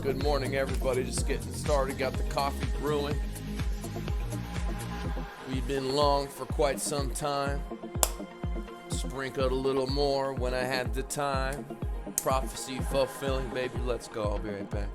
Good morning, everybody. Just getting started. Got the coffee brewing. We've been long for quite some time. Sprinkled a little more when I had the time. Prophecy fulfilling, baby. Let's go. I'll be right back.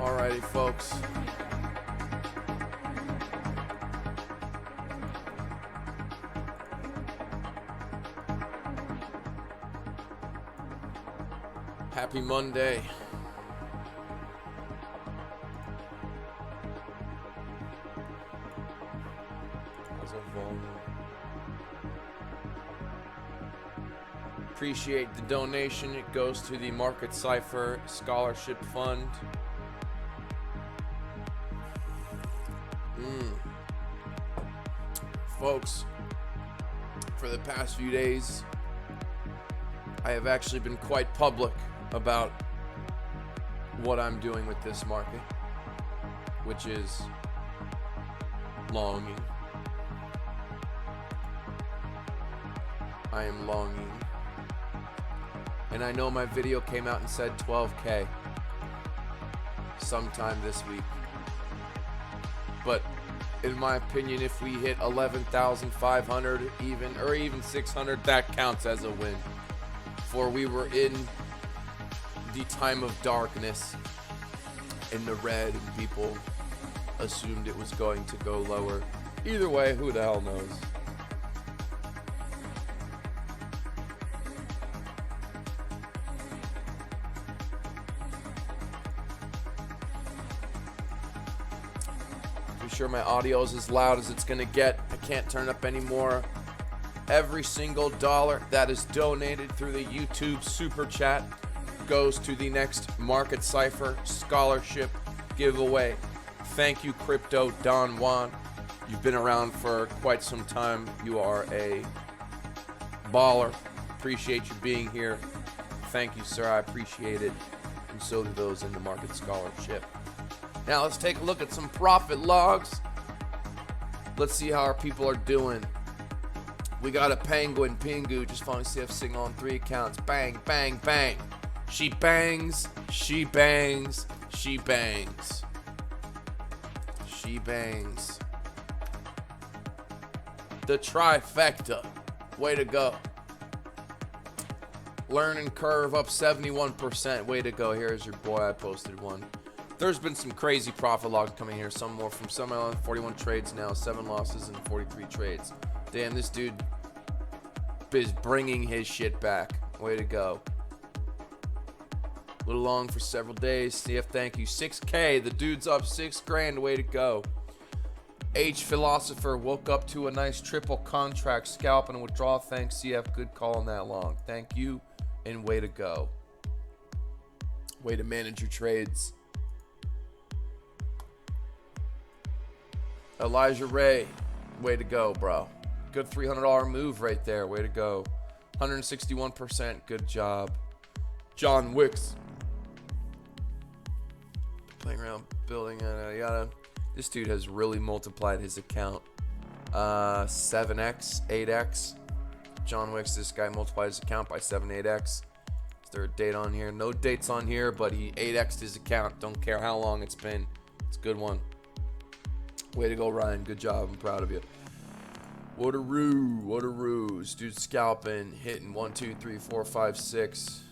Alrighty, folks. Happy Monday. How's our volume? Appreciate the donation. It goes to the Market Cipher Scholarship Fund. Folks, for the past few days, I have actually been quite public about what I'm doing with this market, which is longing. I am longing. And I know my video came out and said 12K sometime this week. But in my opinion, if we hit 11,500 even 600, that counts as a win. For we were in the time of darkness in the red, and people assumed it was going to go lower. Either way, who the hell knows? I'm sure my audio is as loud as it's gonna get. I can't turn up anymore. Every single dollar that is donated through the YouTube Super Chat goes to the next Market Cipher Scholarship giveaway. Thank you, Crypto Don Juan. You've been around for quite some time. You are a baller. Appreciate you being here. Thank you, sir. I appreciate it. And so do those in the Market Scholarship. Now let's take a look at some profit logs. Let's see how our people are doing. We got a Penguin Pingu just following CF signal on 3 accounts. Bang, bang, bang. She bangs, she bangs, she bangs. She bangs. The trifecta. Way to go. Learning curve up 71%. Way to go. Here's your boy. I posted one. There's been some crazy profit logs coming here. Some more from some 41 trades now. 7 losses and 43 trades. Damn, this dude is bringing his shit back. Way to go. A little long for several days. CF, thank you. 6K. The dude's up 6 grand. Way to go. H Philosopher woke up to a nice triple contract scalp and withdrawal. Thanks, CF. Good call on that long. Thank you and way to go. Way to manage your trades. Elijah Ray. Way to go, bro. Good $300 move right there. Way to go. 161%. Good job. John Wicks. Playing around building yada yada. This dude has really multiplied his account. 7x, 8x. John Wicks, this guy multiplied his account by 7, 8x. Is there a date on here? No dates on here, but he 8x'd his account. Don't care how long it's been. It's a good one. Way to go, Ryan. Good job. I'm proud of you. What a roo. What a ruse. Dude scalping, hitting 1, 2, 3, 4, 5, 6.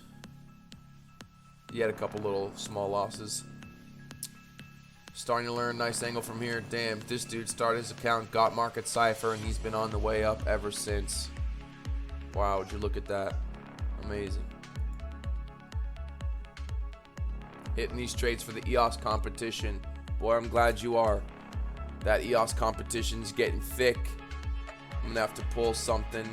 He had a couple little small losses. Starting to learn nice angle from here. Damn, this dude started his account, got Market Cipher, and he's been on the way up ever since. Wow, would you look at that? Amazing. Hitting these trades for the EOS competition. Boy, I'm glad you are. That EOS competition's getting thick. I'm gonna have to pull something.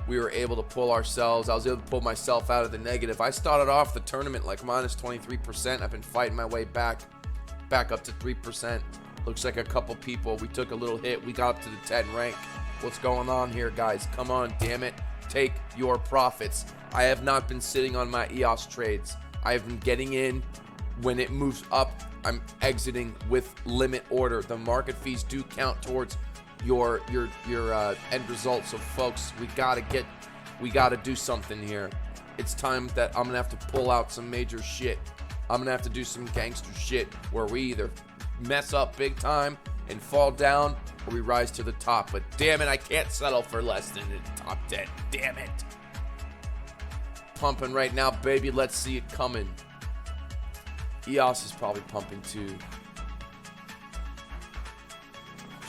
We were able to pull ourselves. I was able to pull myself out of the negative. I started off the tournament like minus 23%. I've been fighting my way back up to 3%. Looks like a couple people. We took a little hit. We got up to the 10 rank. What's going on here, guys? Come on, damn it. Take your profits. I have not been sitting on my EOS trades. I have been getting in. When it moves up, I'm exiting with limit order. The market fees do count towards your end result. So folks, we gotta do something here. It's time that I'm gonna have to pull out some major shit. I'm gonna have to do some gangster shit where we either mess up big time and fall down, or we rise to the top. But damn it, I can't settle for less than the top 10. Damn it. Pumping right now, baby. Let's see it coming. EOS is probably pumping too.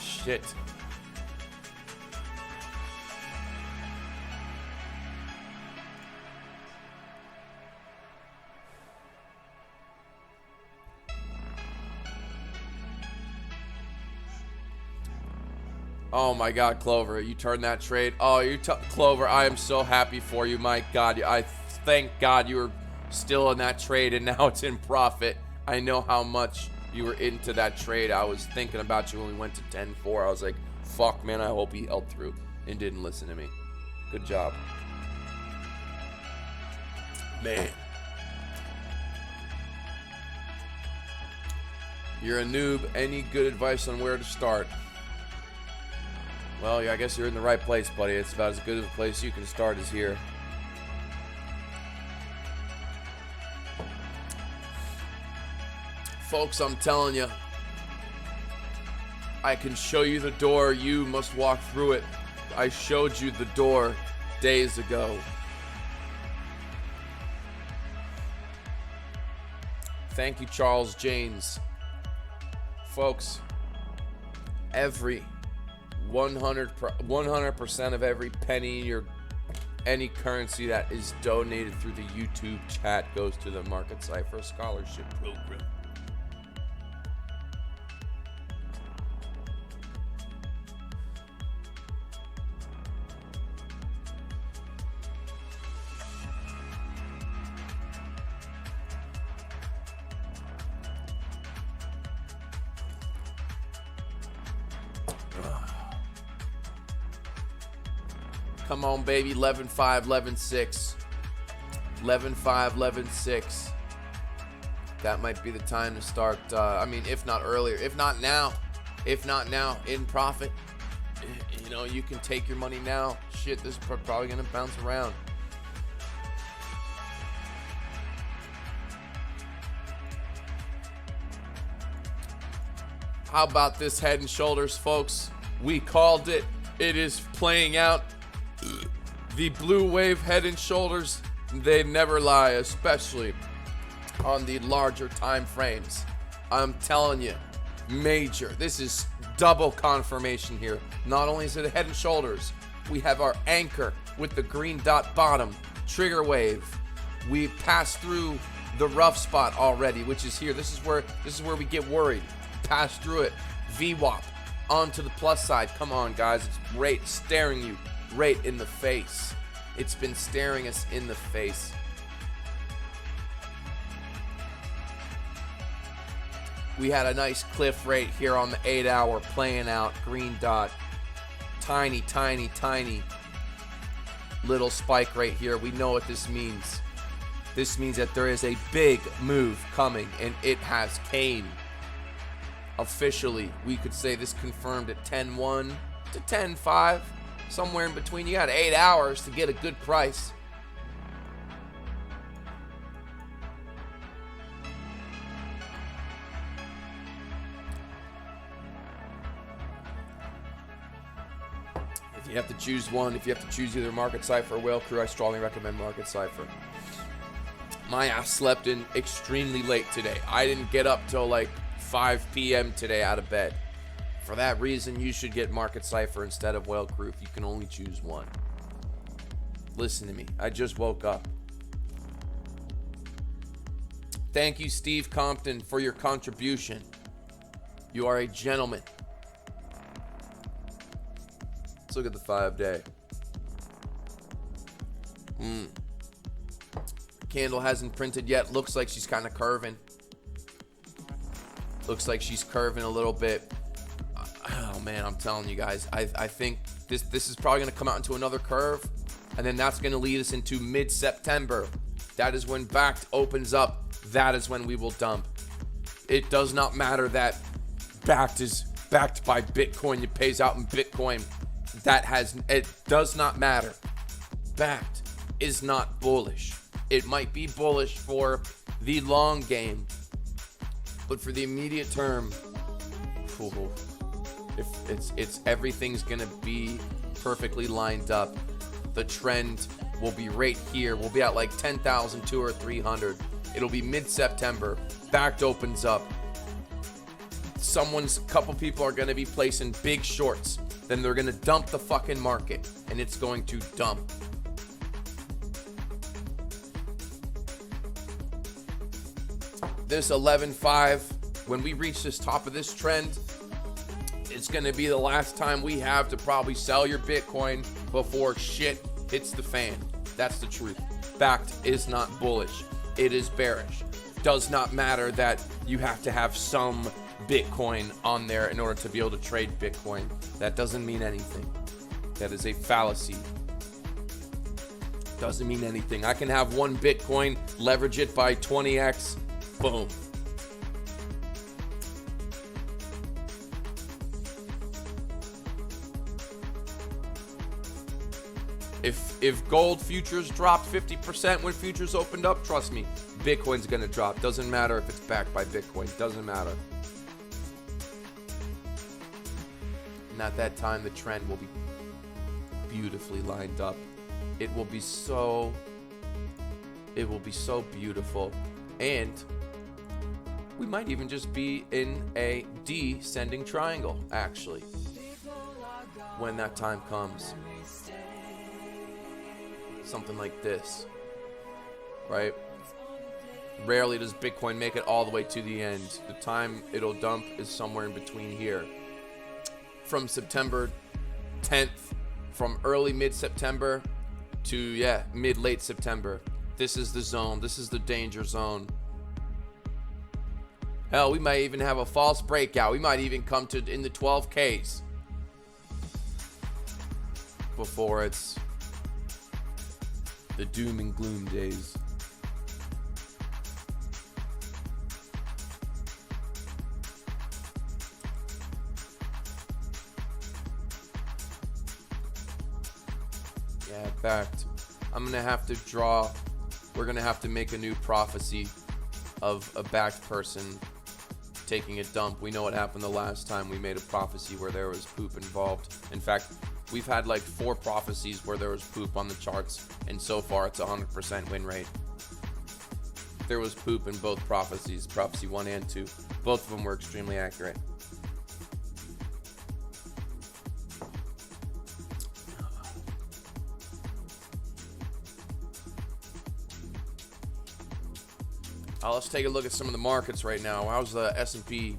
Shit. Oh my God, Clover, you turned that trade. Oh, Clover, I am so happy for you. My God, I thank God you were still in that trade and now it's in profit. I know how much you were into that trade. I was thinking about you when we went to 10-4. I was like, fuck, man, I hope he held through and didn't listen to me. Good job. Man. You're a noob. Any good advice on where to start? Well, yeah, I guess you're in the right place, buddy. It's about as good of a place you can start as here. Folks, I'm telling you, I can show you the door. You must walk through it. I showed you the door days ago. Thank you, Charles James. Folks, every 100% of every penny in your any currency that is donated through the YouTube chat goes to the Market Cipher Scholarship Program. Come on, baby. 11.5, 11.6. 11.5, 11.6. That might be the time to start. I mean, if not earlier. If not now. If not now, in profit. You know, you can take your money now. Shit, this is probably going to bounce around. How about this Head and Shoulders, folks? We called it. It is playing out. The blue wave Head and Shoulders, they never lie, especially on the larger time frames. I'm telling you, major. This is double confirmation here. Not only is it a Head and Shoulders, we have our anchor with the green dot bottom, trigger wave. We passed through the rough spot already, which is here. This is where we get worried. Pass through it. VWAP onto the plus side. Come on, guys. It's right staring you right in the face. It's been staring us in the face. We had a nice cliff right here on the 8-hour playing out. Green dot. Tiny, tiny, tiny little spike right here. We know what this means. This means that there is a big move coming, and it has came. Officially, we could say this confirmed at 10-1 to 10-5. Somewhere in between. You had 8 hours to get a good price. If you have to choose one, if you have to choose either Market Cipher or Whale Crew, I strongly recommend Market Cipher. My ass slept in extremely late today. I didn't get up till like 5 p.m. today out of bed. For that reason, you should get Market Cipher instead of Whale Crew if you can only choose one. Listen to me. I just woke up. Thank you, Steve Compton, for your contribution. You are a gentleman. Let's look at the 5-day. Candle hasn't printed yet. Looks like she's kind of curving. Looks like she's curving a little bit. Oh man, I'm telling you guys, I think this is probably going to come out into another curve, and then that's going to lead us into mid-September. That is when BACT opens up. That is when we will dump. It does not matter that BACT is backed by Bitcoin. It pays out in Bitcoin. It does not matter. BACT is not bullish. It might be bullish for the long game, but for the immediate term, if it's everything's gonna be perfectly lined up. The trend will be right here. We'll be at like 10,000, 200 or 300. It'll be mid-September. Backed opens up. Couple people are going to be placing big shorts. Then they're going to dump the fucking market. And it's going to dump. This 11.5, when we reach this top of this trend, it's going to be the last time we have to probably sell your Bitcoin before shit hits the fan. That's the truth. Backed is not bullish. It is bearish. Does not matter that you have to have some Bitcoin on there in order to be able to trade Bitcoin. That doesn't mean anything. That is a fallacy. Doesn't mean anything. I can have one Bitcoin, leverage it by 20x, boom. If gold futures dropped 50% when futures opened up, trust me, Bitcoin's gonna drop. Doesn't matter if it's backed by Bitcoin. Doesn't matter. And at that time, the trend will be beautifully lined up. It will be so beautiful. And we might even just be in a descending triangle, actually, when that time comes. Something like this, right? Rarely does Bitcoin make it all the way to the end. The time it'll dump is somewhere in between here. From September 10th, from early mid-September to, mid-late September. This is the zone. This is the danger zone. Hell, we might even have a false breakout. We might even come to in the 12Ks before it's the doom and gloom days. Yeah, backed. I'm gonna have to draw. We're gonna have to make a new prophecy of a backed person taking a dump. We know what happened the last time we made a prophecy where there was poop involved. In fact, we've had like 4 prophecies where there was poop on the charts, and so far it's 100% win rate. There was poop in both prophecies, prophecy 1 and 2. Both of them were extremely accurate. Let's take a look at some of the markets right now. How's the S&P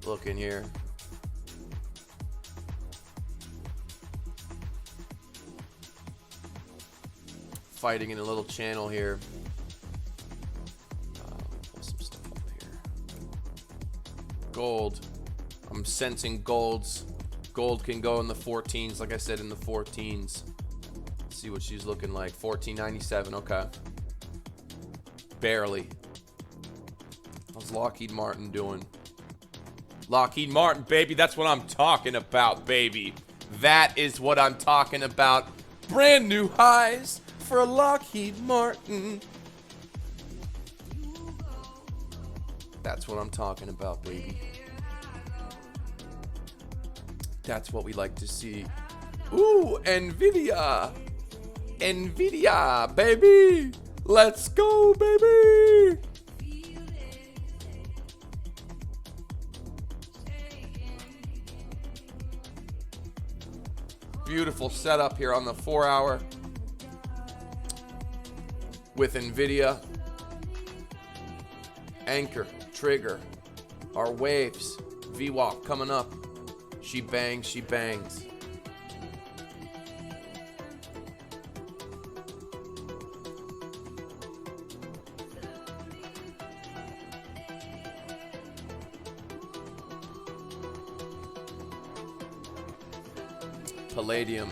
looking here? Fighting in a little channel here. Pull some stuff up here. Gold. I'm sensing gold can go in the 14s. Like I said, in the 14s. Let's see what she's looking like. 14.97. Okay. Barely. How's Lockheed Martin doing? Lockheed Martin, baby. That's what I'm talking about, baby. That is what I'm talking about. Brand new highs for Lockheed Martin. That's what I'm talking about, baby. That's what we like to see. Ooh, NVIDIA. NVIDIA, baby. Let's go, baby. Beautiful setup here on the 4-hour with NVIDIA. Anchor, trigger, our waves, VWAP coming up. She bangs, she bangs. Palladium.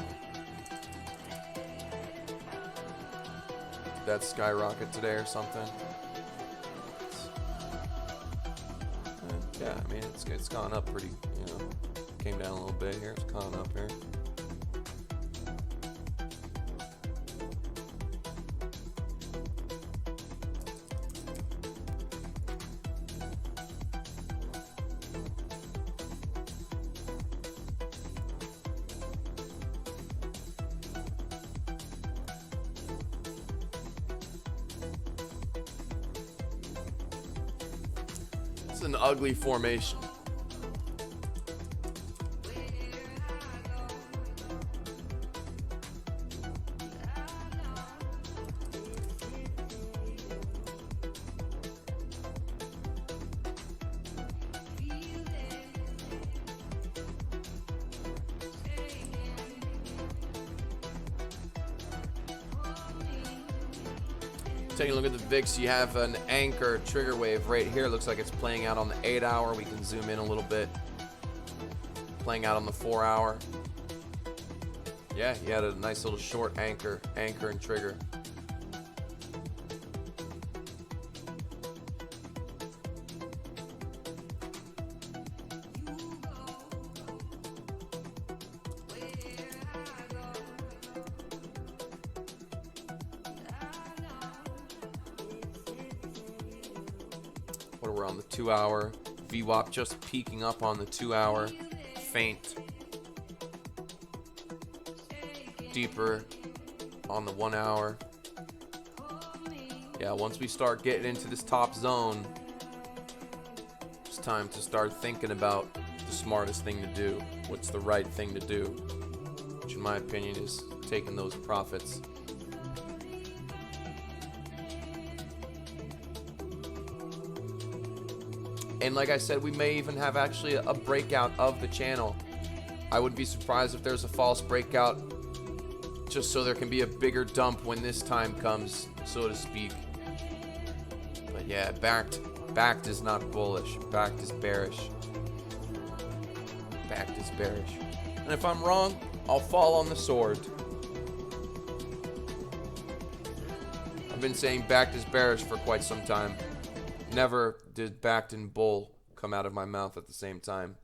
That skyrocket today or something. Yeah, I mean it's gone up pretty, came down a little bit here. It's gone up here. an ugly formation. Taking a look at the VIX, you have an anchor trigger wave right here. Looks like it's playing out on the 8 hour. We can zoom in a little bit. Playing out on the 4 hour. Yeah, you had a nice little short anchor and trigger. We're on the 2 hour. VWAP just peaking up on the 2 hour. Faint. Deeper on the 1 hour. Yeah, once we start getting into this top zone, it's time to start thinking about the smartest thing to do. What's the right thing to do? Which in my opinion is taking those profits. And like I said, we may even have actually a breakout of the channel. I wouldn't be surprised if there's a false breakout, just so there can be a bigger dump when this time comes, so to speak. But yeah, backed is not bullish. Backed is bearish. Backed is bearish. And if I'm wrong, I'll fall on the sword. I've been saying backed is bearish for quite some time. Never did backed and bull come out of my mouth at the same time.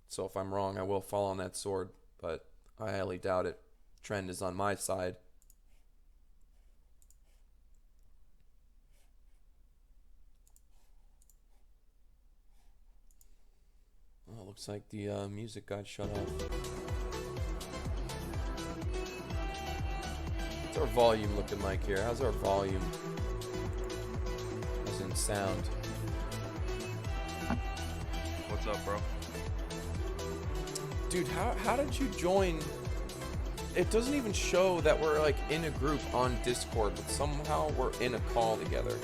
So if I'm wrong, I will fall on that sword, but I highly doubt it. Trend is on my side. Oh, looks like the music got shut off. What's our volume looking like here? How's our volume? As in sound. What's up, bro? Dude, how did you join? It doesn't even show that we're like in a group on Discord, but somehow we're in a call together.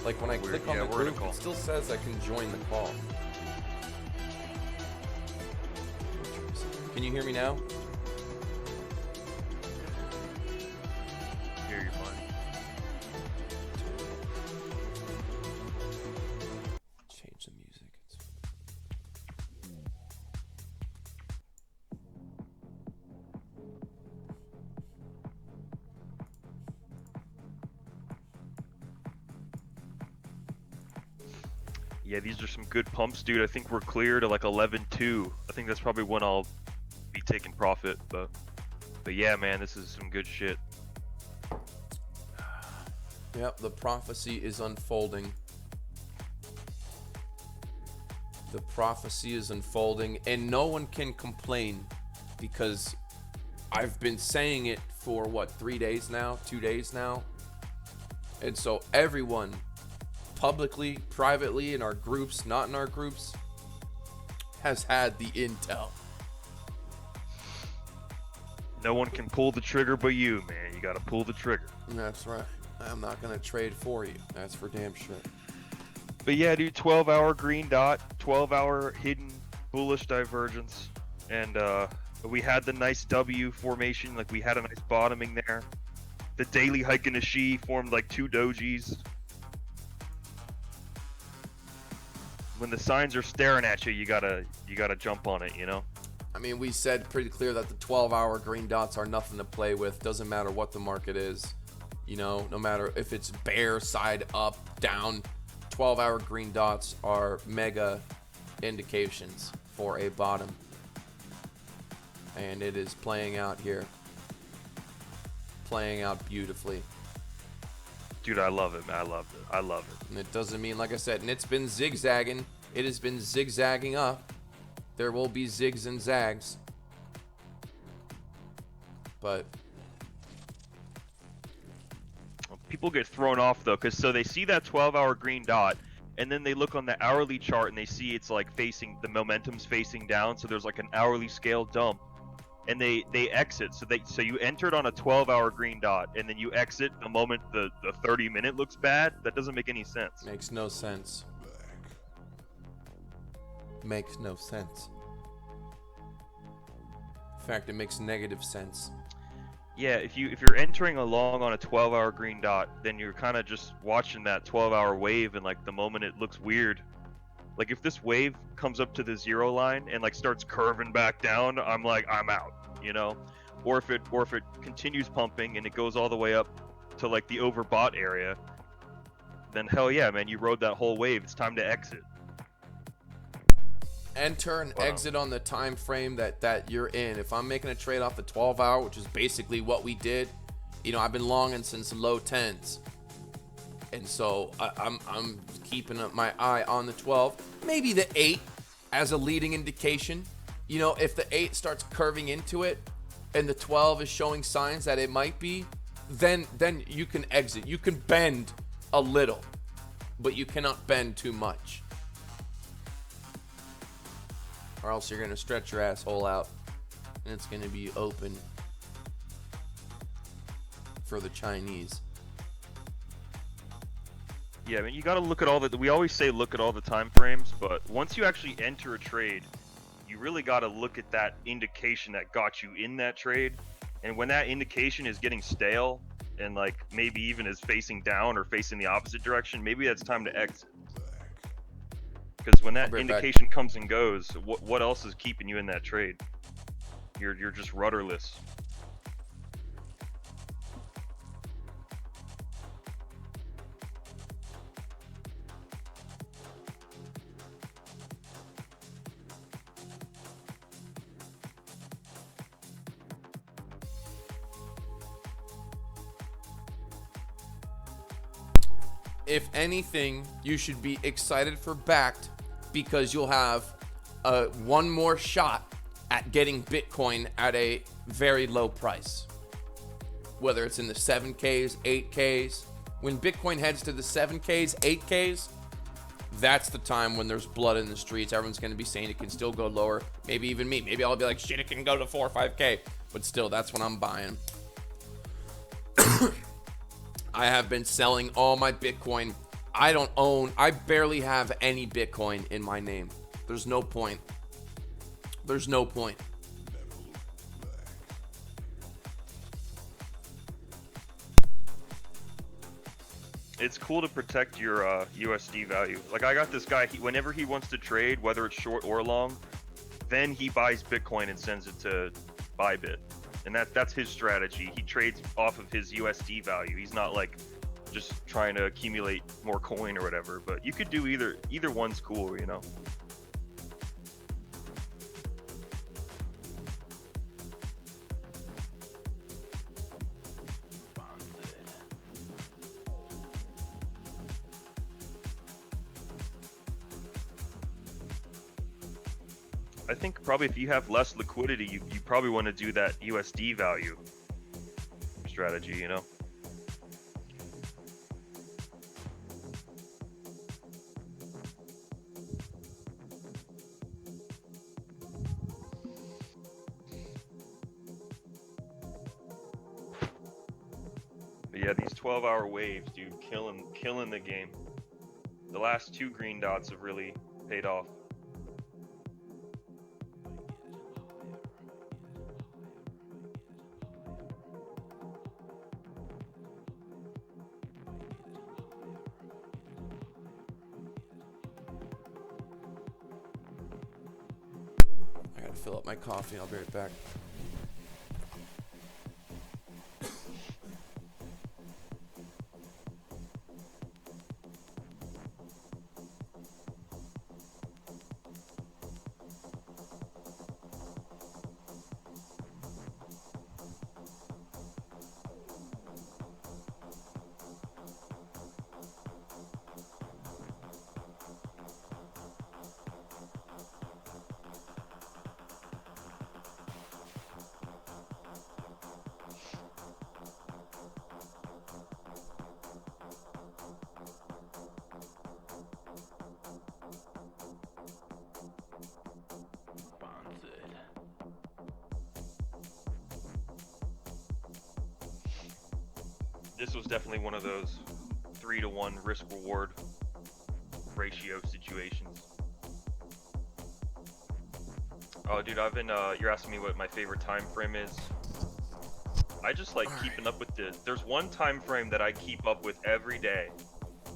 Like when I click on the group, it still says I can join the call. Can you hear me now? Hear you fine. Change the music. Yeah, these are some good pumps, dude. I think we're clear to like 11.2. I think that's probably when I'll be taking profit. But yeah, man, this is some good shit. Yep, the prophecy is unfolding. The prophecy is unfolding, and no one can complain because I've been saying it for what, 3 days now, 2 days now, and so everyone, publicly, privately, in our groups, not in our groups, has had the intel. No one can pull the trigger but you, man. You gotta pull the trigger. That's right. I'm not gonna trade for you. That's for damn sure. But yeah, dude, 12-hour green dot, 12-hour hidden bullish divergence, and we had the nice W formation. Like we had a nice bottoming there. The daily hike in a she formed like 2 dojis. When the signs are staring at you, you gotta jump on it, you know? I mean, we said pretty clear that the 12-hour green dots are nothing to play with. Doesn't matter what the market is. You know, no matter if it's bear, side, up, down, 12-hour green dots are mega indications for a bottom. And it is playing out here. Playing out beautifully. Dude, I love it, man. I love it. I love it. And it doesn't mean, like I said, and it's been zigzagging. It has been zigzagging up. There will be zigs and zags. But People get thrown off, though, because so they see that 12-hour green dot, and then they look on the hourly chart and they see it's like facing, the momentum's facing down, so there's like an hourly scale dump, and they exit. So you entered on a 12-hour green dot, and then you exit the moment the 30-minute looks bad. That doesn't make any sense. Makes no sense. Makes no sense. In fact, it makes negative sense. Yeah, if you're entering along on a 12-hour green dot, then you're kind of just watching that 12-hour wave, and like the moment it looks weird, like if this wave comes up to the 0 line and like starts curving back down, I'm like, I'm out, you know. Or if it continues pumping and it goes all the way up to like the overbought area, then hell yeah, man, you rode that whole wave. It's time to exit. Enter and exit on the time frame that you're in. If I'm making a trade off the 12-hour, which is basically what we did, you know, I've been longing since low 10s, and so I'm keeping my eye on the 12, maybe the 8 as a leading indication. You know, if the 8 starts curving into it and the 12 is showing signs that it might be, then you can exit. You can bend a little, but you cannot bend too much, or else you're going to stretch your asshole out and it's going to be open for the Chinese. Yeah, I mean, you got to look at all the, we always say look at all the time frames, but once you actually enter a trade, you really got to look at that indication that got you in that trade. And when that indication is getting stale and like maybe even is facing down or facing the opposite direction, maybe that's time to exit. Because when that indication comes and goes, what else is keeping you in that trade? You're just rudderless. If anything, you should be excited for Backed, because you'll have one more shot at getting Bitcoin at a very low price. Whether it's in the 7Ks, 8Ks. When Bitcoin heads to the 7Ks, 8Ks, that's the time when there's blood in the streets. Everyone's going to be saying it can still go lower. Maybe even me. Maybe I'll be like, shit, it can go to 4 or 5K. But still, that's when I'm buying. I have been selling all my Bitcoin. I barely have any Bitcoin in my name. There's no point. There's no point. It's cool to protect your USD value. Like I got this guy, whenever he wants to trade, whether it's short or long, then he buys Bitcoin and sends it to Bybit. And that's his strategy. He trades off of his USD value. He's not like just trying to accumulate more coin or whatever. But you could do either one's cool, you know. I think probably if you have less liquidity, you probably want to do that USD value strategy, you know? But yeah, these 12-hour waves, dude, killing the game. The last 2 green dots have really paid off. Fill up my coffee. I'll be right back. this was definitely one of those 3-to-1 risk-reward ratio situations. Oh, dude, I've been, you're asking me what my favorite time frame is. I just like keeping up with there's one time frame that I keep up with every day.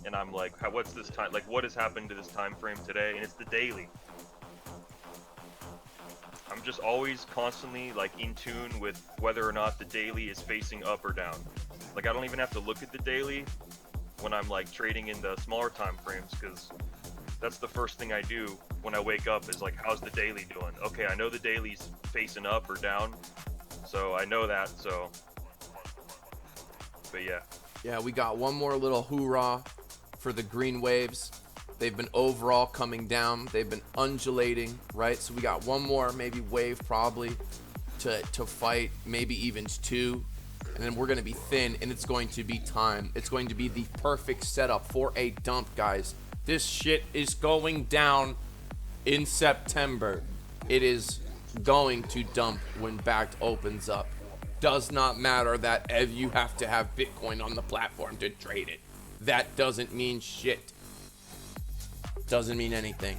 And I'm like, what's this time, like what has happened to this time frame today? And it's the daily. I'm just always constantly like in tune with whether or not the daily is facing up or down. Like I don't even have to look at the daily when I'm like trading in the smaller time frames, because that's the first thing I do when I wake up is like, how's the daily doing? Okay, I know the daily's facing up or down, so I know that. So, but yeah. Yeah, we got one more little hoorah for the green waves. They've been overall coming down. They've been undulating, right? So we got one more maybe wave probably to fight, maybe even two. And then we're going to be thin, and it's going to be time. It's going to be the perfect setup for a dump, guys. This shit is going down in September. It is going to dump when backed opens up. Does not matter that you have to have Bitcoin on the platform to trade it. That doesn't mean shit. Doesn't mean anything.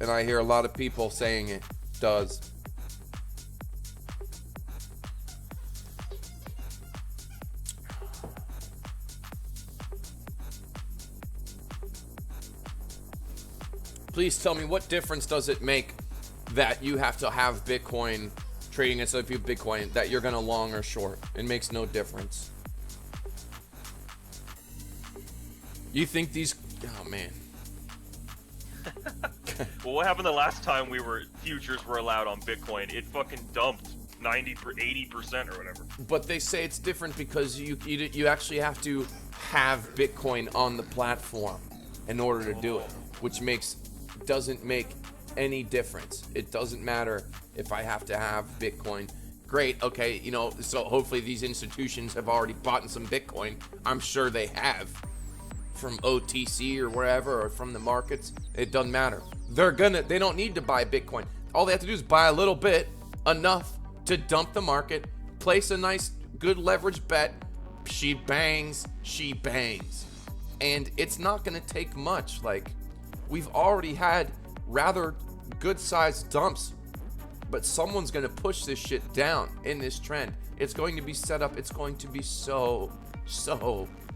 And I hear a lot of people saying it does. Please tell me, what difference does it make that you have to have Bitcoin trading instead of Bitcoin, that you're gonna long or short? It makes no difference. You think these, oh man. Well, what happened the last time futures were allowed on Bitcoin? It fucking dumped 80% or whatever. But they say it's different because you actually have to have Bitcoin on the platform in order to do it, which doesn't make any difference. It doesn't matter if I have to have Bitcoin. Great, okay, so hopefully these institutions have already bought some Bitcoin. I'm sure they have, from OTC or wherever, or from the markets. It doesn't matter. They don't need to buy Bitcoin. All they have to do is buy a little bit, enough to dump the market, place a nice, good leverage bet. She bangs. And it's not gonna take much. Like, we've already had rather good sized dumps, but someone's gonna push this shit down in this trend. It's going to be set up. It's going to be so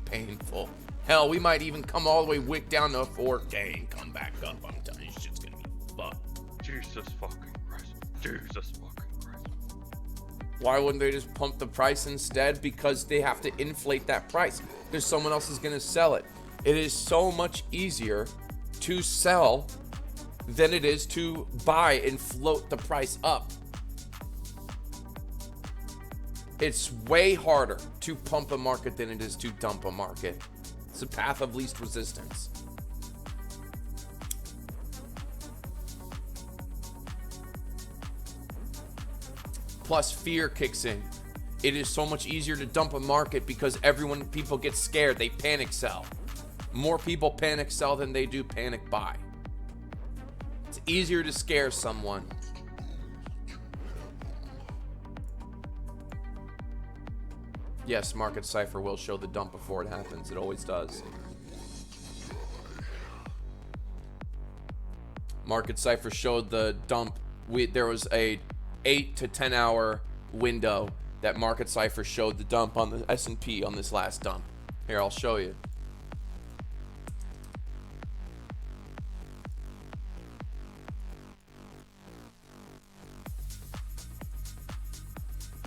painful. Hell, we might even come all the way wick down to 4K and come back up. I'm telling you, shit's gonna be fucked. Jesus fucking Christ. Why wouldn't they just pump the price instead? Because they have to inflate that price, because someone else is gonna sell it. It is so much easier to sell than it is to buy and float the price up. It's way harder to pump a market than it is to dump a market. It's the path of least resistance. Plus, fear kicks in. It is so much easier to dump a market because people get scared. They panic sell. More people panic sell than they do panic buy. It's easier to scare someone. Yes, Market Cipher will show the dump before it happens. It always does. Market Cipher showed the dump. There was a 8 to 10 hour window that Market Cipher showed the dump on the S&P on this last dump. Here, I'll show you.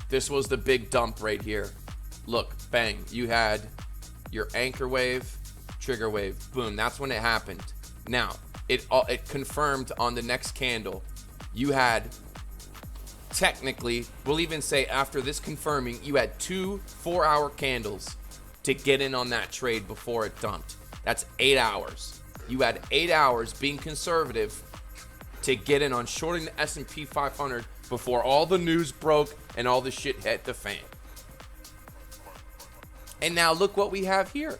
This was the big dump right here. Look, bang, you had your anchor wave, trigger wave, boom, that's when it happened. Now, it confirmed on the next candle. You had, technically, we'll even say after this confirming, you had 2 4-hour candles to get in on that trade before it dumped. That's 8 hours. You had 8 hours being conservative to get in on shorting the S&P 500 before all the news broke and all the shit hit the fan. And now look what we have here.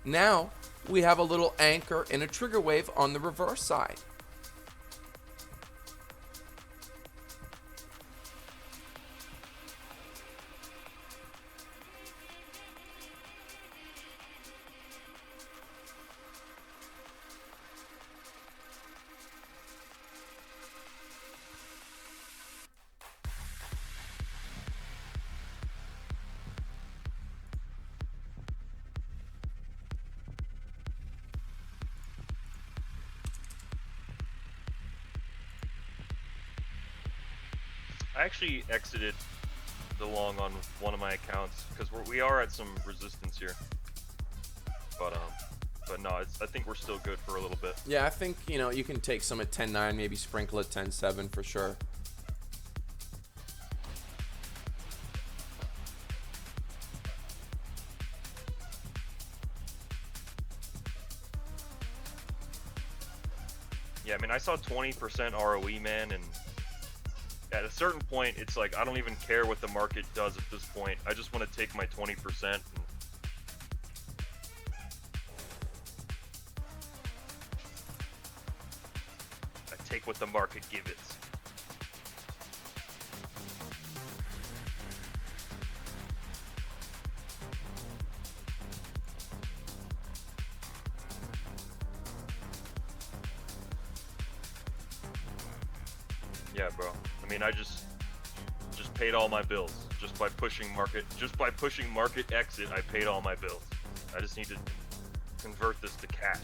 Now we have a little anchor and a trigger wave on the reverse side. I actually exited the long on one of my accounts because we are at some resistance here. But no, I think we're still good for a little bit. Yeah, I think, you know, you can take some at 10.9, maybe sprinkle at 10.7 for sure. Yeah, I mean, I saw 20% ROE, man, and at a certain point, it's like, I don't even care what the market does at this point. I just want to take my 20% and I take what the market gives it. Yeah, bro. I mean, I just paid all my bills just by pushing market exit. I paid all my bills. I just need to convert this to cash.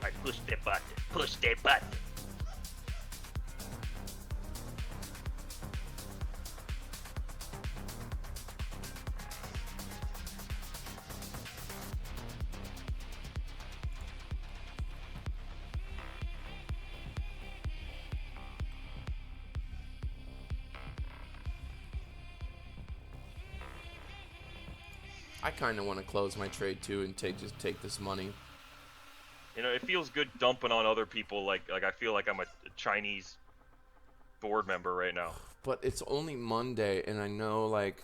I push that button. Push that button. I kind of want to close my trade too and just take this money. You know, it feels good dumping on other people. Like I feel like I'm a Chinese board member right now. But it's only Monday, and I know, like,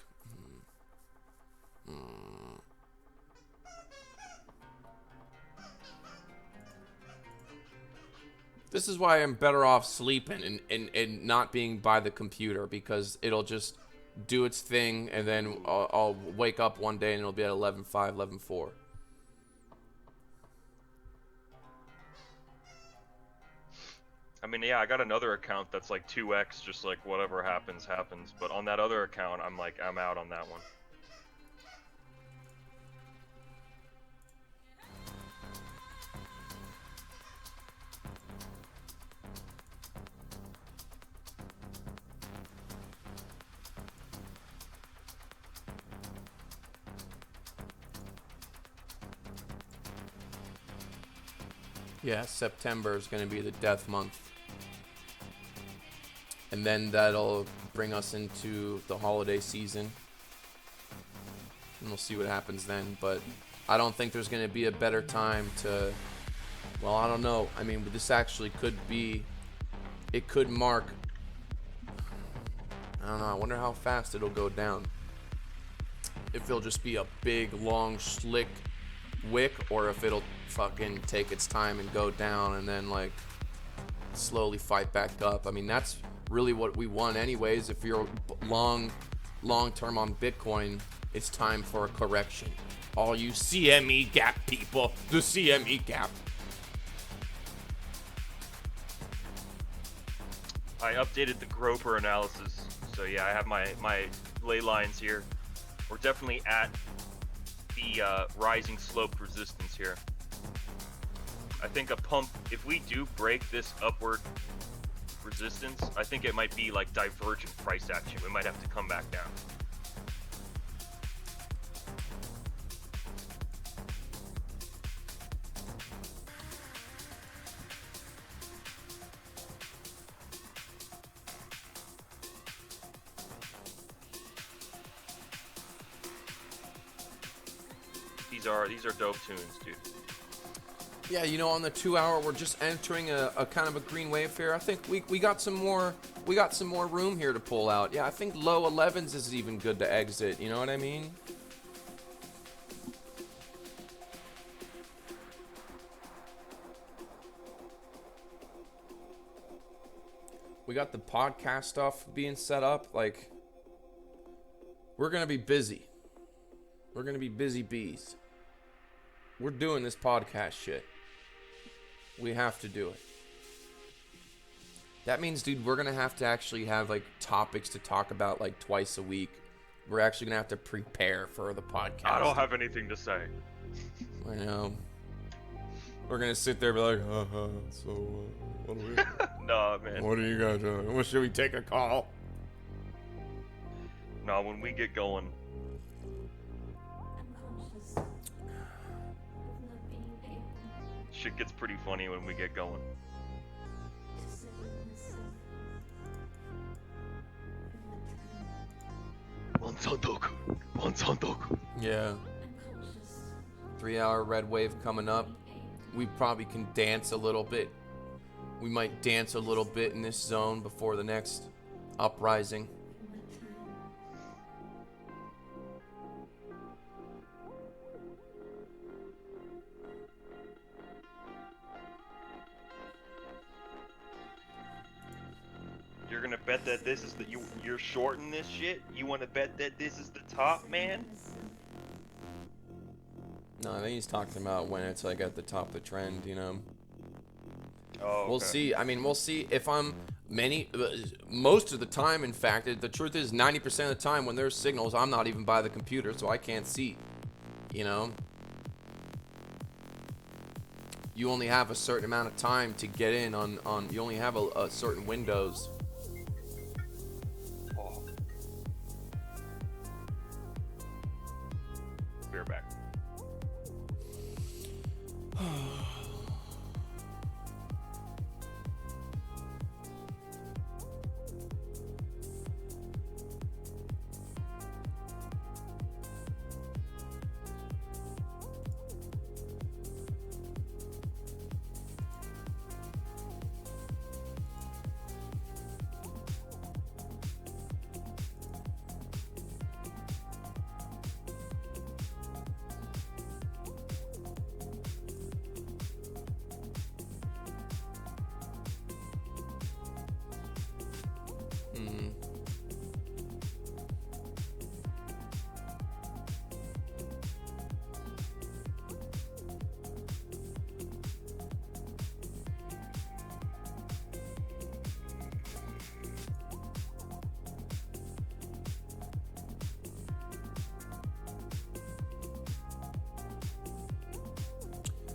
this is why I'm better off sleeping and not being by the computer, because it'll just do its thing, and then I'll wake up one day and it'll be at 11.5, 11.4. I mean, yeah, I got another account that's like 2x, just like whatever happens, happens. But on that other account, I'm out on that one. Yeah, September is going to be the death month. And then that'll bring us into the holiday season. And we'll see what happens then. But I don't think there's going to be a better time to... Well, I don't know. I mean, this actually could be... It could mark... I don't know. I wonder how fast it'll go down. If it'll just be a big, long, slick wick, or if it'll fucking take its time and go down and then, like, slowly fight back up. I mean, that's really what we want anyways. If you're long term on Bitcoin, it's time for a correction. All you CME gap people, the CME gap. I updated the Groper analysis, so yeah, I have my ley lines here. We're definitely at the rising slope resistance here. I think a pump, if we do break this upward resistance, I think it might be like divergent price action. We might have to come back down. These are dope tunes, dude. Yeah, you know, on the 2 hour, we're just entering a kind of a green wave here. I think we got some more room here to pull out. Yeah, I think low 11s is even good to exit. You know what I mean? We got the podcast stuff being set up. Like, we're gonna be busy. We're gonna be busy bees. We're doing this podcast shit. We have to do it. That means, dude, we're gonna have to actually have like topics to talk about like twice a week. We're actually gonna have to prepare for the podcast. I don't have anything to say. I know. We're gonna sit there and be like, so what do we? Nah, man. What do you guys do? Should we take a call? Nah, when we get going. Shit gets pretty funny when we get going. Wansantoku. Yeah. 3-hour red wave coming up. We probably can dance a little bit. We might dance a little bit in this zone before the next uprising. You're gonna bet that this is you're shorting this shit? You wanna bet that this is the top, man? No, I think he's talking about when it's like at the top of the trend, you know. Oh, okay. We'll see. I mean, we'll see if I'm most of the time, in fact, the truth is 90% of the time when there's signals, I'm not even by the computer, so I can't see, you know. You only have a certain amount of time to get in on you only have a certain windows. Oh. Beer back.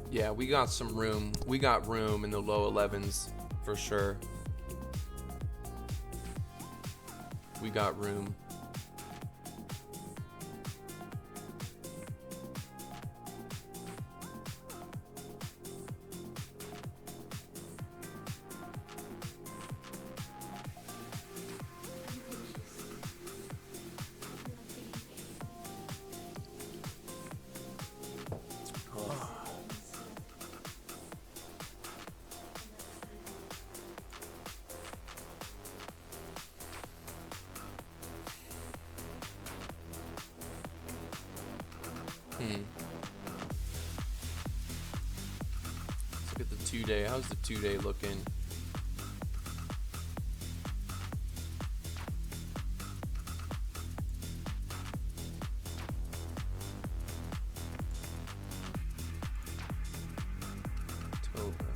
Yeah, we got some room. We got room in the low 11s for sure. We got room. Let's look at the 2-day. How's the 2-day looking? October.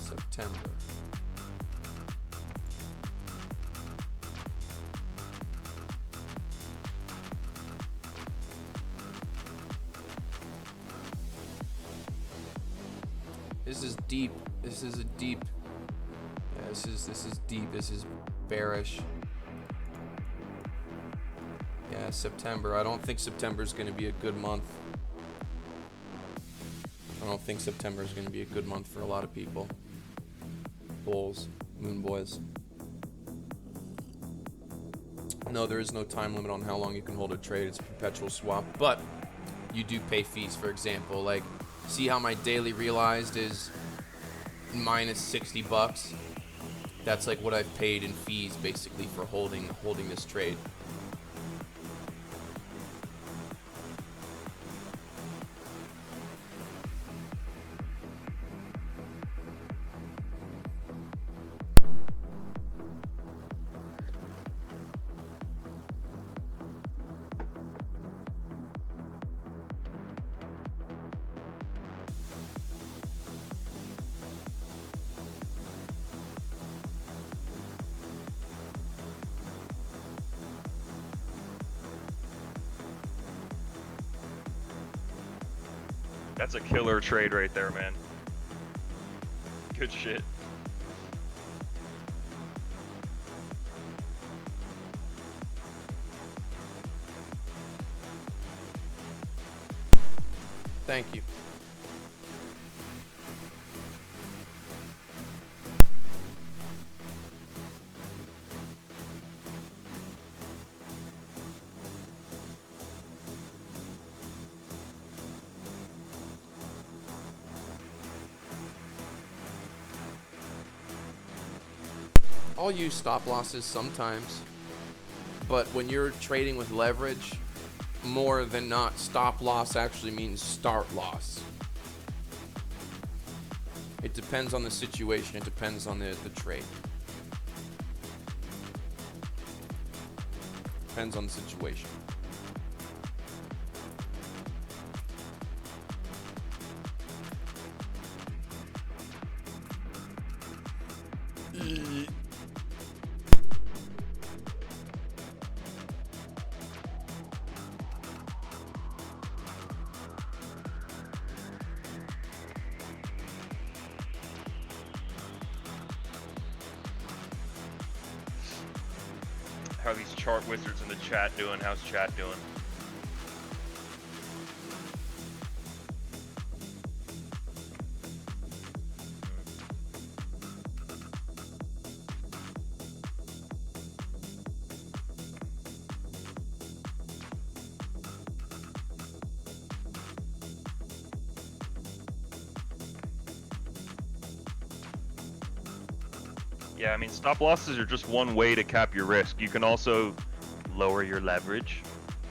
September. This is deep. This is a deep. Yeah, this is deep. This is bearish. Yeah, September. I don't think September is going to be a good month. I don't think September is going to be a good month for a lot of people. Bulls, moon boys. No, there is no time limit on how long you can hold a trade. It's a perpetual swap, but you do pay fees. For example, like, see how my daily realized is minus $60? That's like what I've paid in fees basically for holding this trade. That's a killer trade right there, man. Good shit. Thank you. I'll use stop losses sometimes, but when you're trading with leverage, more than not, stop loss actually means start loss. It depends on the situation. It depends on the trade. Depends on the situation. How are these chart wizards in the chat doing? How's chat doing? Yeah, I mean, stop losses are just one way to cap your risk. You can also lower your leverage,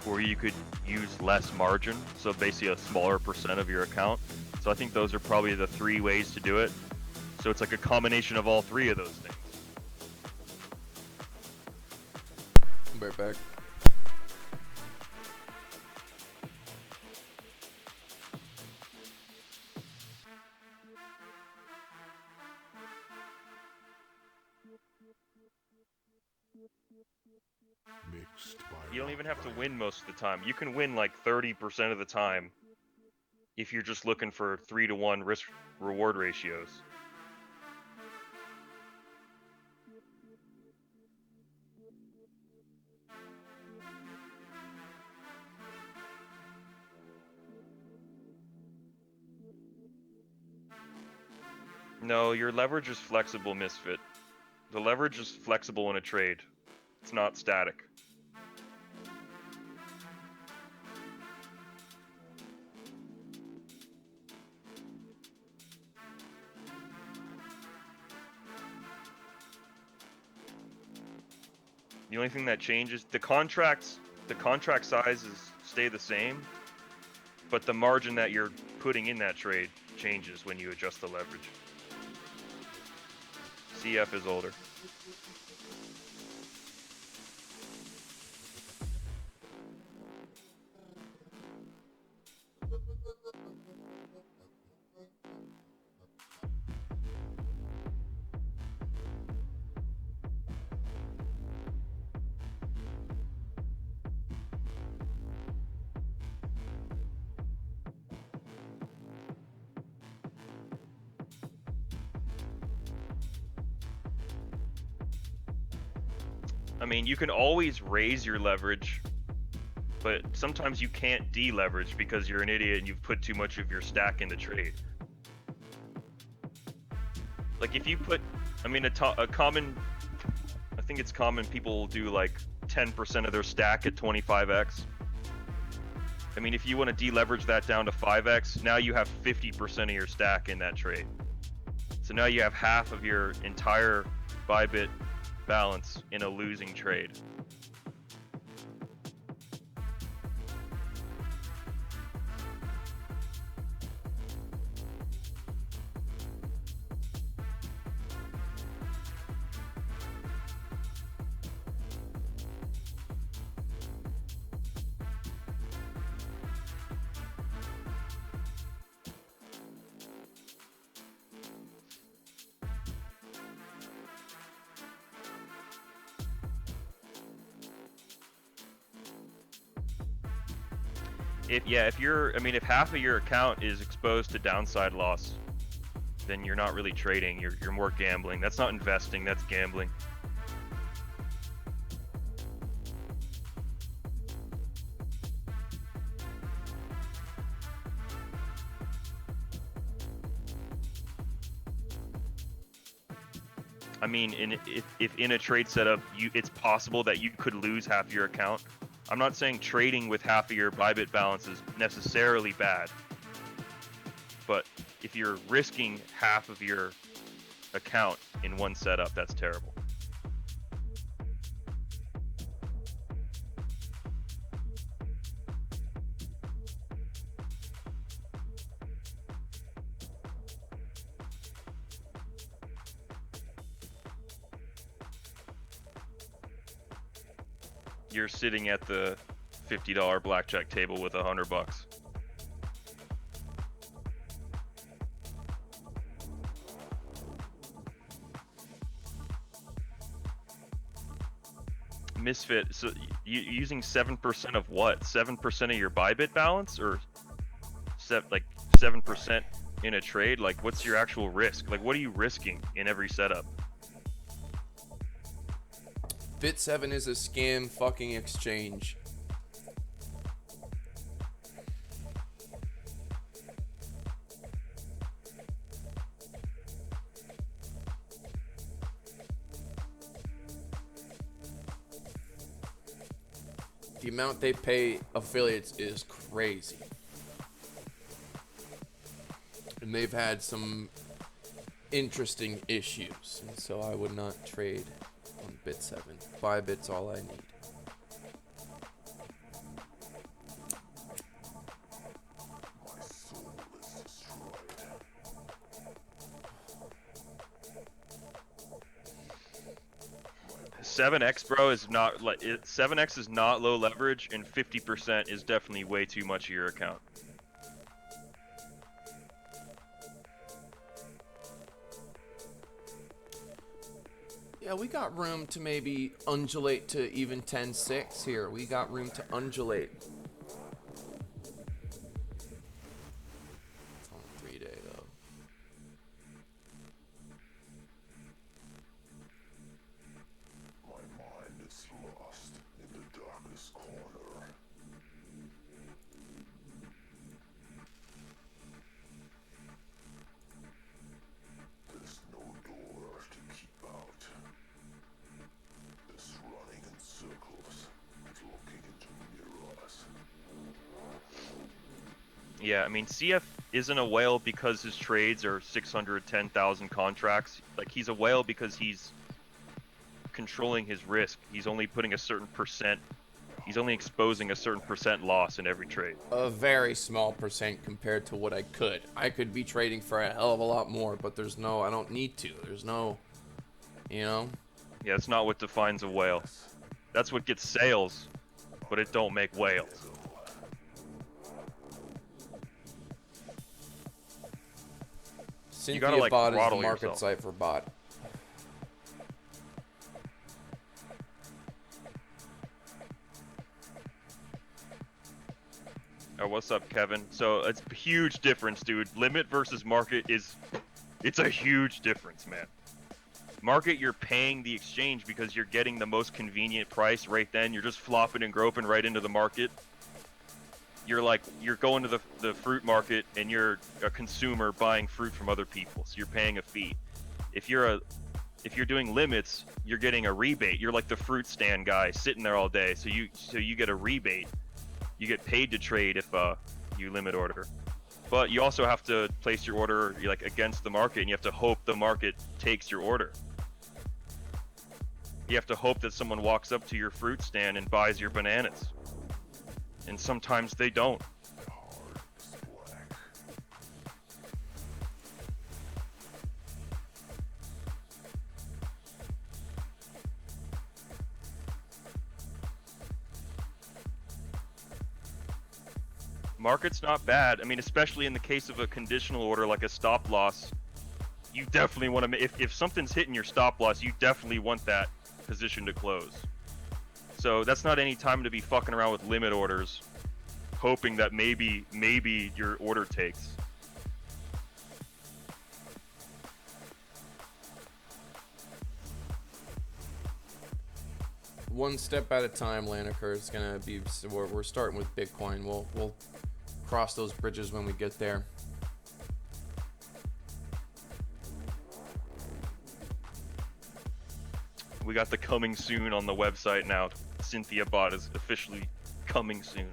or you could use less margin, so basically a smaller percent of your account. So I think those are probably the 3 ways to do it. So it's like a combination of all 3 of those things. Be right back. You don't even have to win most of the time. You can win like 30% of the time if you're just looking for 3-to-1 risk-reward ratios. No, your leverage is flexible, Misfit. The leverage is flexible in a trade. It's not static. The only thing that changes, the contract sizes stay the same, but the margin that you're putting in that trade changes when you adjust the leverage. CF is older. I mean, you can always raise your leverage, but sometimes you can't deleverage because you're an idiot and you've put too much of your stack in the trade. Like if you put, I mean, a common, I think it's common people do like 10% of their stack at 25x. I mean, if you want to deleverage that down to 5x, now you have 50% of your stack in that trade. So now you have half of your entire Bybit balance in a losing trade. if you're, I mean, if half of your account is exposed to downside loss, then you're not really trading. You're more gambling. That's not investing. That's gambling. I mean, if in a trade setup, it's possible that you could lose half your account. I'm not saying trading with half of your Bybit balance is necessarily bad, but if you're risking half of your account in one setup, that's terrible. You're sitting at the $50 blackjack table with $100. Misfit, so you using 7% of what? 7% of your Bybit balance, or like 7% in a trade? Like, what's your actual risk? Like, what are you risking in every setup? Bit7 is a scam fucking exchange. The amount they pay affiliates is crazy. And they've had some interesting issues, and so I would not trade on Bit7. Bybit's all I need. My soul is destroyed. 7x, bro, is not like 7x is not low leverage, and 50% is definitely way too much of your account. Yeah, we got room to maybe undulate to even 10-6 here. We got room to undulate. It's on a 3-day though. My mind is lost in the darkest corner. There's no door to keep out. This running in circles, looking into mirrors. Yeah, I mean, CF isn't a whale because his trades are 610,000 contracts. Like, he's a whale because he's controlling his risk. He's only putting a certain percent. He's only exposing a certain percent loss in every trade. A very small percent compared to what I could. I could be trading for a hell of a lot more, but there's no, I don't need to. There's no, you know? Yeah, that's not what defines a whale. That's what gets sales, but it don't make whales. Cynthia gotta, like, Bot is the throttle market yourself. site for bot. Oh, what's up, Kevin? So it's a huge difference, dude. Limit versus market it's a huge difference, man. Market, you're paying the exchange because you're getting the most convenient price right then. You're just flopping and groping right into the market. You're going to the fruit market and you're a consumer buying fruit from other people, so you're paying a fee. If you're doing limits, you're getting a rebate. You're like the fruit stand guy sitting there all day, so you get a rebate. You get paid to trade if you limit order, but you also have to place your order like against the market, and you have to hope the market takes your order. You have to hope that someone walks up to your fruit stand and buys your bananas, and sometimes they don't. Heart is black. Market's not bad. I mean, especially in the case of a conditional order like a stop loss, you definitely want to, if something's hitting your stop loss, you definitely want that position to close. So that's not any time to be fucking around with limit orders. hoping that maybe your order takes. One step at a time, Laniker. It's gonna be. So we're starting with Bitcoin. We'll cross those bridges when we get there. We got the coming soon on the website now. Cynthia bot is officially coming soon.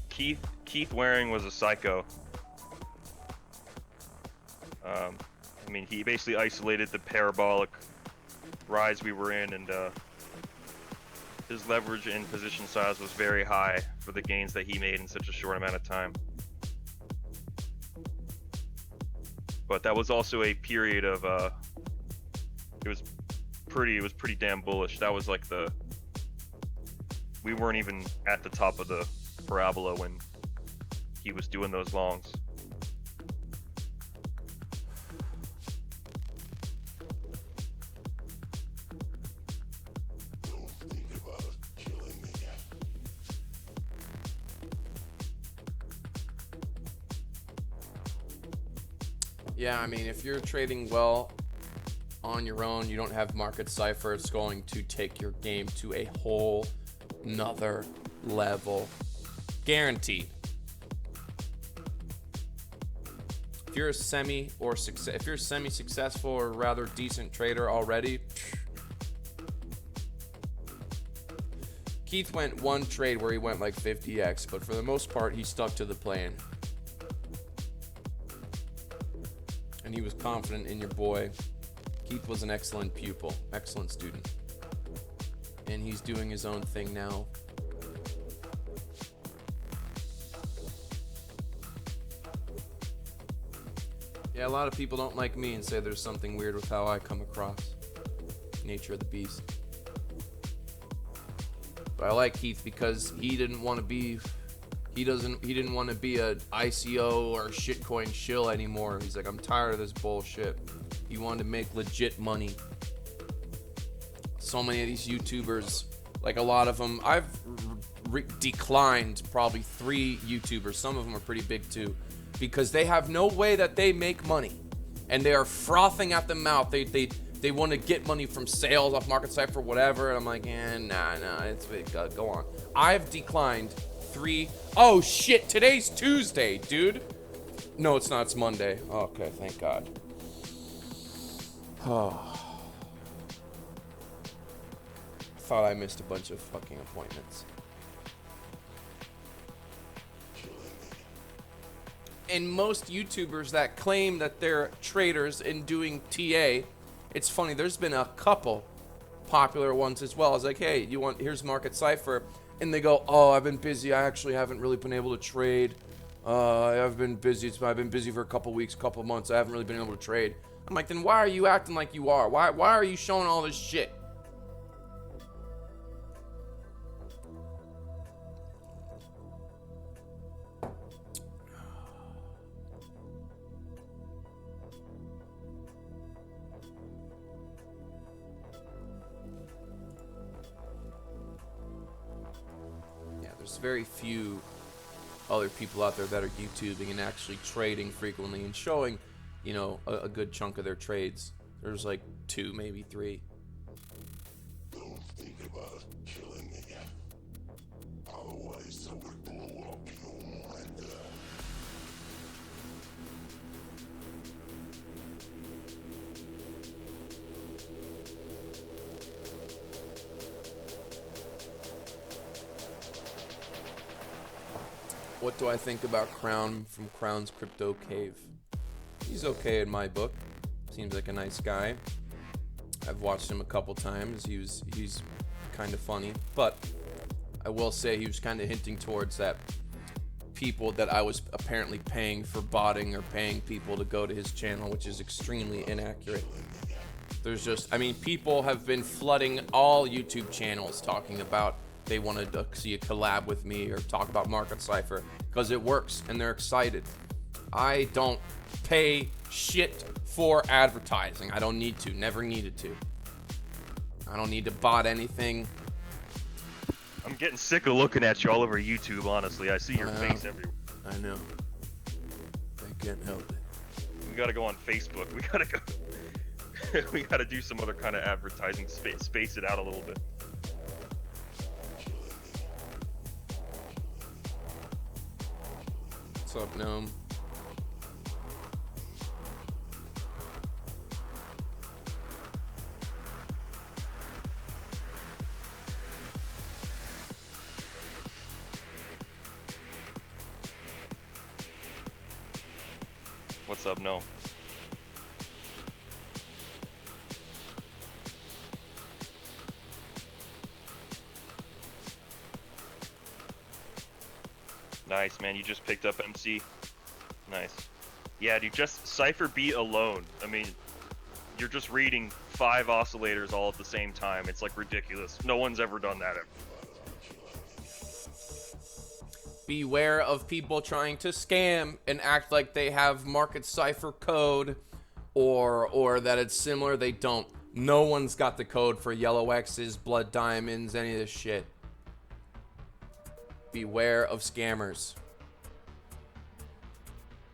Keith Waring was a psycho. I mean, he basically isolated the parabolic rise we were in, and his leverage and position size was very high for the gains that he made in such a short amount of time. But that was also a period of it was pretty damn bullish. That was like we weren't even at the top of the parabola when he was doing those longs. Yeah, I mean, if you're trading well on your own, you don't have market cipher, it's going to take your game to a whole nother level. Guaranteed. If you're a semi-successful or rather decent trader already, Keith went one trade where he went like 50x, but for the most part, he stuck to the plan. And he was confident in your boy. Keith was an excellent pupil, excellent student. And he's doing his own thing now. Yeah, a lot of people don't like me and say there's something weird with how I come across. Nature of the beast. But I like Keith because he didn't want to be a ICO or shitcoin shill anymore. He's like, I'm tired of this bullshit. He wanted to make legit money. So many of these YouTubers, like a lot of them, I've declined probably 3 YouTubers. Some of them are pretty big too, because they have no way that they make money, and they are frothing at the mouth. They want to get money from sales off market cipher, whatever. And I'm like, nah, it's go on. I've declined 3. Oh shit, today's Tuesday, dude. No, it's not. It's Monday. Okay, thank God. Oh. Thought I missed a bunch of fucking appointments. And most YouTubers that claim that they're traders and doing TA, it's funny, there's been a couple popular ones as well. I was like, hey, here's market cipher. And they go, oh, I've been busy. I actually haven't really been able to trade. I've been busy. I've been busy for a couple weeks, couple months. I haven't really been able to trade. I'm like, then why are you acting like you are? Why are you showing all this shit? There's very few other people out there that are YouTubing and actually trading frequently and showing, a good chunk of their trades. There's like 2, maybe 3. Don't think about killing me. Otherwise, I will blow up your mind. What do I think about Crown from Crown's Crypto Cave? He's okay in my book. Seems like a nice guy. I've watched him a couple times. He's kind of funny, but I will say he was kind of hinting towards that people that I was apparently paying for botting or paying people to go to his channel, which is extremely inaccurate. There's just, people have been flooding all YouTube channels talking about they wanted to see a collab with me or talk about market cipher because it works and they're excited. I don't pay shit for advertising. I don't need to. Never needed to. I don't need to bot anything. I'm getting sick of looking at you all over YouTube, honestly. I see your face everywhere. I know. I can't help it. We gotta go on Facebook. We gotta go. We gotta do some other kind of advertising. Space it out a little bit. What's up, Gnome? What's up, no? Nice, man. You just picked up MC. Nice. Yeah, dude, just Cypher beat alone. I mean, you're just reading 5 oscillators all at the same time. It's like ridiculous. No one's ever done that ever. Beware of people trying to scam and act like they have market cipher code or that it's similar. They don't. No one's got the code for yellow X's, blood diamonds, any of this shit. Beware of scammers.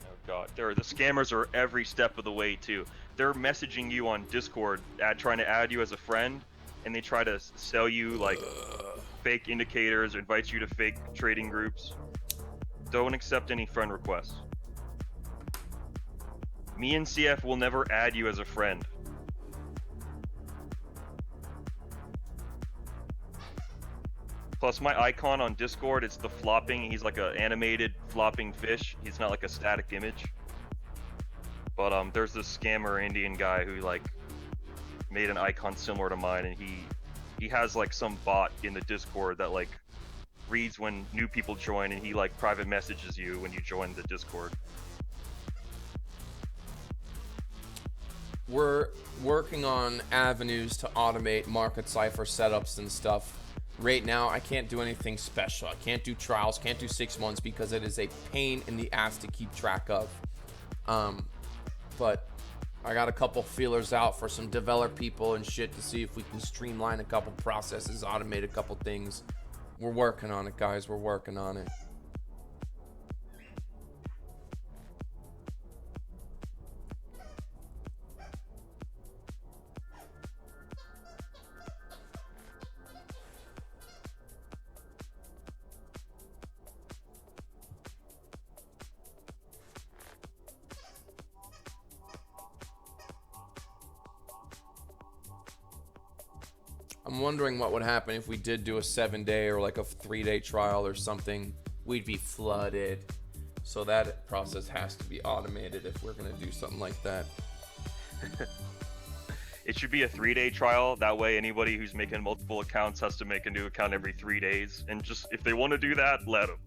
Oh god, the scammers are every step of the way too. They're messaging you on Discord, trying to add you as a friend, and they try to sell you like fake indicators or invite you to fake trading groups. Don't accept any friend requests. Me and CF will never add you as a friend. Plus my icon on Discord, it's the flopping. He's like an animated flopping fish. He's not like a static image. But there's this scammer Indian guy who like made an icon similar to mine, and he has like some bot in the Discord that like reads when new people join, and he like private messages you when you join the Discord. We're working on avenues to automate market cipher setups and stuff. Right now, I can't do anything special. I can't do trials, can't do 6 months because it is a pain in the ass to keep track of. But I got a couple feelers out for some developer people and shit to see if we can streamline a couple processes, automate a couple things. We're working on it, guys. We're working on it. I'm wondering what would happen if we did do a 7-day or like a 3-day trial or something. We'd be flooded. So that process has to be automated if we're going to do something like that. It should be a 3-day trial. That way anybody who's making multiple accounts has to make a new account every 3 days. And just, if they want to do that, let them.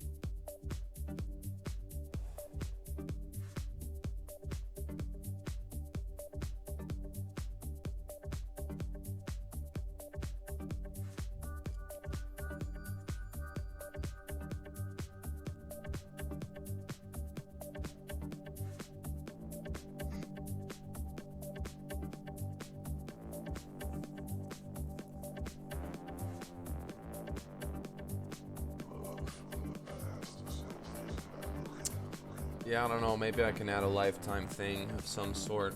Yeah, I don't know. Maybe I can add a lifetime thing of some sort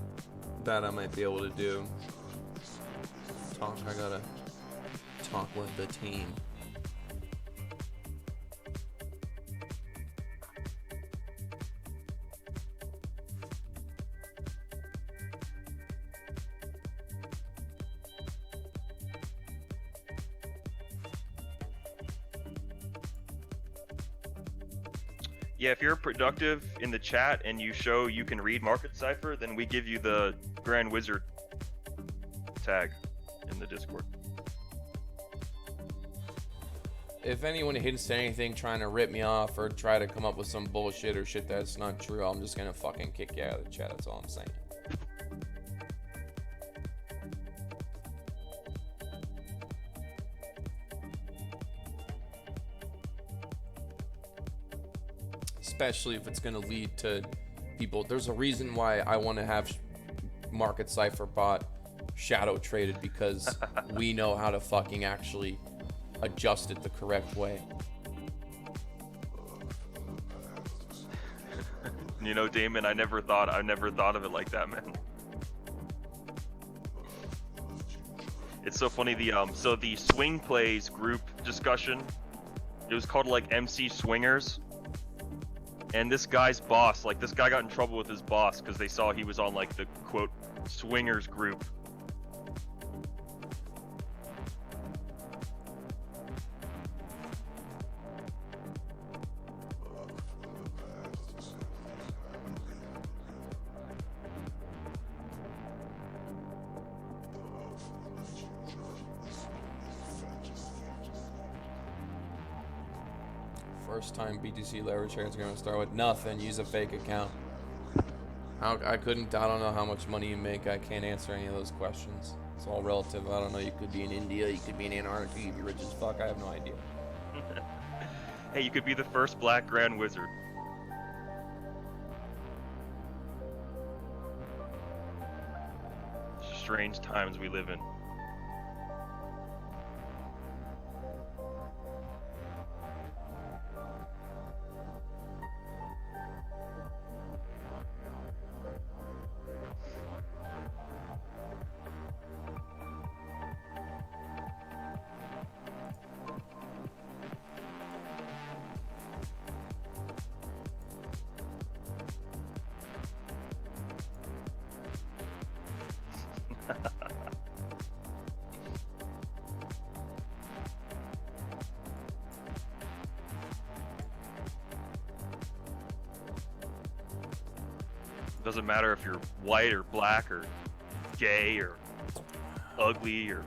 that I might be able to do. I gotta talk with the team. Yeah, if you're productive in the chat and you show you can read Market Cipher, then we give you the Grand Wizard tag in the Discord. If anyone hints at anything trying to rip me off or try to come up with some bullshit or shit that's not true, I'm just gonna fucking kick you out of the chat. That's all I'm saying. Especially if it's going to lead to people. There's a reason why I want to have Market Cipher bot shadow traded, because we know how to fucking actually adjust it the correct way. You know, Damon, I never thought of it like that, man. It's so funny. So the swing plays group discussion, it was called like MC Swingers, and this guy's boss, like this guy got in trouble with his boss because they saw he was on like the quote swingers group. First time BTC leverage trades are going to start with nothing. Use a fake account. I don't know how much money you make. I can't answer any of those questions. It's all relative. I don't know. You could be in India. You could be in Antarctica. You could be rich as fuck. I have no idea. Hey, you could be the first black Grand Wizard. Strange times we live in. Doesn't matter if you're white or black or gay or ugly or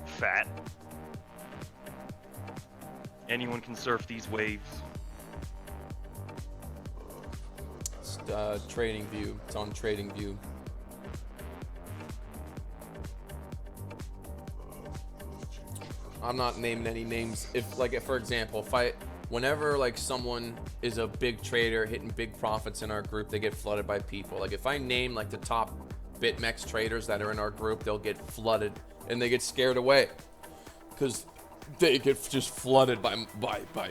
fat. Anyone can surf these waves. It's Trading View. It's on Trading View. I'm not naming any names. If, like, for example, whenever like someone is a big trader hitting big profits in our group, they get flooded by people. Like if I name like the top BitMEX traders that are in our group, they'll get flooded and they get scared away because they get just flooded by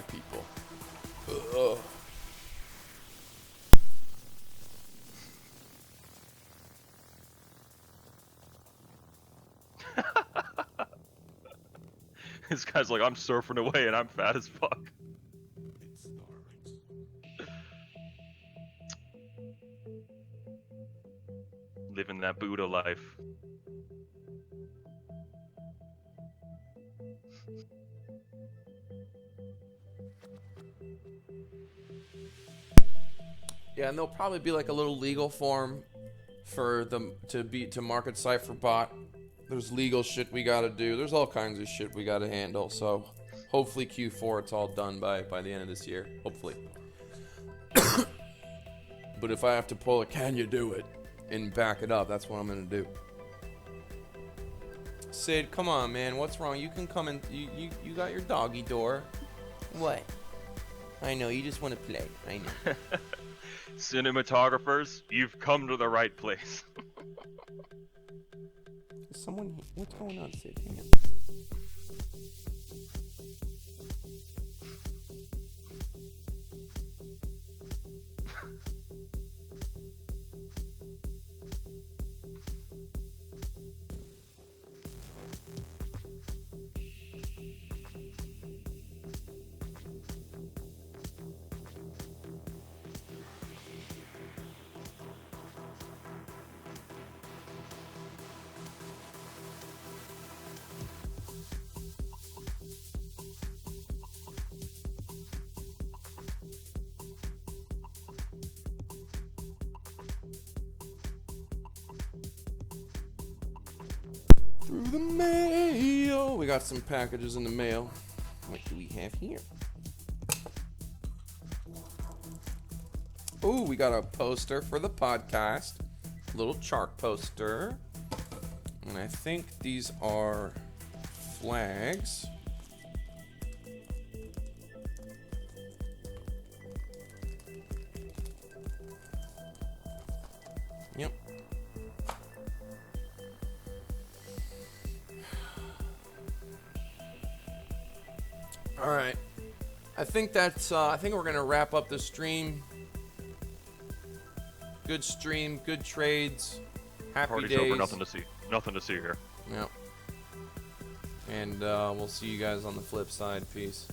people. Ugh. This guy's like, I'm surfing away and I'm fat as fuck. Living that Buddha life. Yeah, and there'll probably be like a little legal form for them to Market Cipher bot. There's legal shit we gotta do. There's all kinds of shit we gotta handle. So hopefully Q4 it's all done by the end of this year. Hopefully. But if I have to pull a can you do it and back it up, that's what I'm gonna do. Sid, come on, man. What's wrong? You can come in. You got your doggy door. What? I know. You just want to play. I know. Cinematographers, you've come to the right place. Is someone? What's going on, Sid? Hang on. Through the mail. We got some packages in the mail. What do we have here? Ooh, we got a poster for the podcast. A little chart poster. And I think these are flags. All right. I think that's. I think we're gonna wrap up the stream. Good stream, good trades, happy Party's days. over. Nothing to see. Nothing to see here. Yep. And we'll see you guys on the flip side. Peace.